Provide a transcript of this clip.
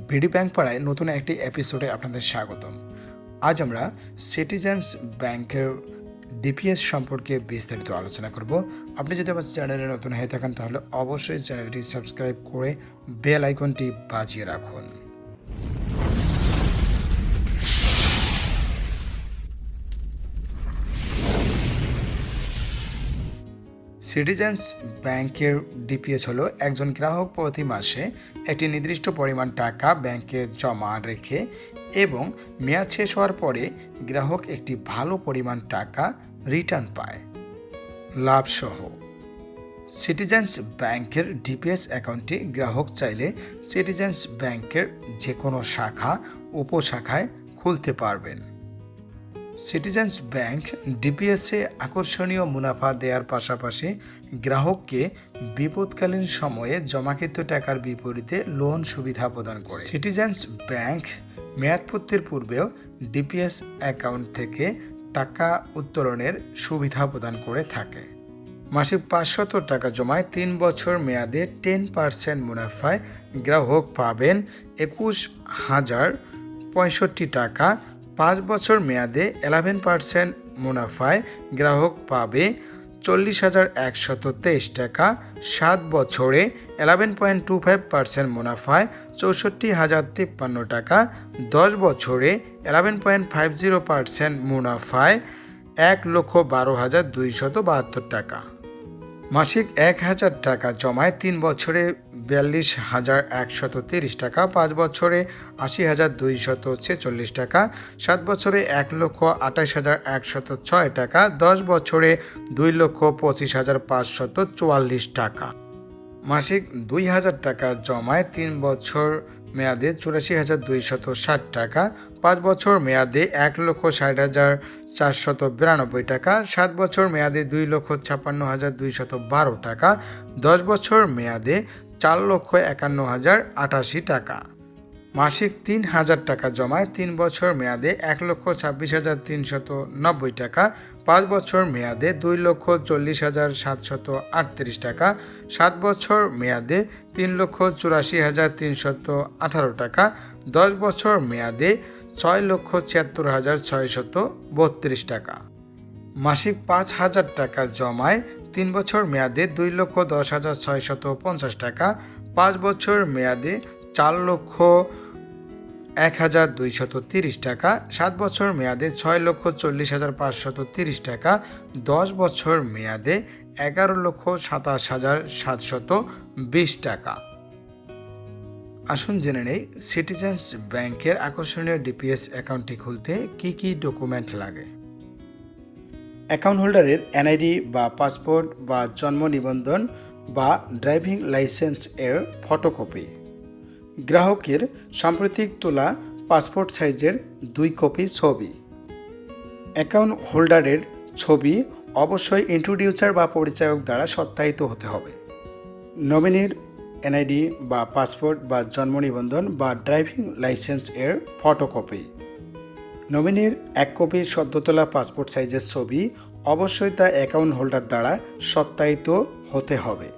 BD bank পাড়ায় নতুন একটি এপিসোডে আপনাদের স্বাগতম। আজ আমরা সিটিজেন্স ব্যাংকের ডিপিএস সম্পর্কে বিস্তারিত আলোচনা করব। আপনি যদি আমার চ্যানেলে নতুন হয়ে থাকেন তাহলে অবশ্যই চ্যানেলটি সাবস্ক্রাইব করে বেল আইকনটি বাজিয়ে রাখুন। সিটিজেন্স ব্যাংকের ডিপিএস হলো একজন গ্রাহক প্রতি মাসে একটি নির্দিষ্ট পরিমাণ টাকা ব্যাংকে জমা রেখে এবং মেয়াদ শেষ হওয়ার পরে গ্রাহক একটি ভালো পরিমাণ টাকা রিটার্ন পায় লাভসহ। সিটিজেন্স ব্যাংকের ডিপিএস অ্যাকাউন্টটি গ্রাহক চাইলে সিটিজেন্স ব্যাংকের যে কোনো শাখা উপশাখায় খুলতে পারবেন। সিটিজেন্স ব্যাংক ডিপিএসে আকর্ষণীয় মুনাফা দেওয়ার পাশাপাশি গ্রাহককে বিপদকালীন সময়ে জমাকৃত টাকার বিপরীতে লোন সুবিধা প্রদান করে। সিটিজেন্স ব্যাংক মেয়াদপূর্তির পূর্বেও ডিপিএস অ্যাকাউন্ট থেকে টাকা উত্তোলনের সুবিধা প্রদান করে থাকে। মাসিক 500 টাকা জমায় 3 বছর মেয়াদে 10% মুনাফায় গ্রাহক পাবেন 21,065 টাকা। 5 বছর মেয়াদে 11% মুনাফায় গ্রাহক পাবে 40,123 টাকা। 7 বছরে 11.25% মুনাফায় 64,053 টাকা। 10 বছরে 11.50% মুনাফায় 1,12,272 টাকা। মাসিক 1,000 টাকা জমায় 3 বছরে 42,130 টাকা। 5 বছরে 80,246 টাকা। 7 বছরে 1,28,106 টাকা। 10 বছরে 2,25,544 টাকা। মাসিক 2,000 টাকা জমায় 3 বছর মেয়াদে 84,260 টাকা। 5 বছর মেয়াদে 1,60,492 টাকা। 7 বছর মেয়াদে 2,56,212 টাকা। 10 বছর মেয়াদে 4,51,088 টাকা। মাসিক 3,000 টাকা জমায় 3 বছর মেয়াদে 1,26,390 টাকা। 5 বছর মেয়াদে 2,40,738 টাকা। 7 বছর মেয়াদে 3,84,318 টাকা। 10 বছর মেয়াদে 6,76,632 টাকা। মাসিক 5,000 টাকা জমায় 3 বছর মেয়াদে 2,10,650 টাকা। 5 বছর মেয়াদে 4,01,230 টাকা। 7 বছর মেয়াদে 6,40,530 টাকা। 10 বছর মেয়াদে 11,27,720 টাকা। আসুন জেনে নেই সিটিজেন্স ব্যাংকের আকর্ষণীয় ডিপিএস অ্যাকাউন্টটি খুলতে কি কি ডকুমেন্ট লাগে। অ্যাকাউন্ট হোল্ডারের এনআইডি বা পাসপোর্ট বা জন্ম নিবন্ধন বা ড্রাইভিং লাইসেন্স এর ফটোকপি, গ্রাহকের সাম্প্রতিক তোলা পাসপোর্ট সাইজের 2 কপি ছবি। অ্যাকাউন্ট হোল্ডারের ছবি অবশ্যই ইন্ট্রোডিউসার বা পরিচায়ক দ্বারা সত্যায়িত হতে হবে। নমিনির এনআইডি বা পাসপোর্ট বা জন্ম নিবন্ধন বা ড্রাইভিং লাইসেন্স এর ফটোকপি। নমিনির 1 কপি সদ্য তোলা পাসপোর্ট সাইজের ছবি অবশ্যই তা অ্যাকাউন্ট হোল্ডার দ্বারা সত্যায়িত হতে হবে।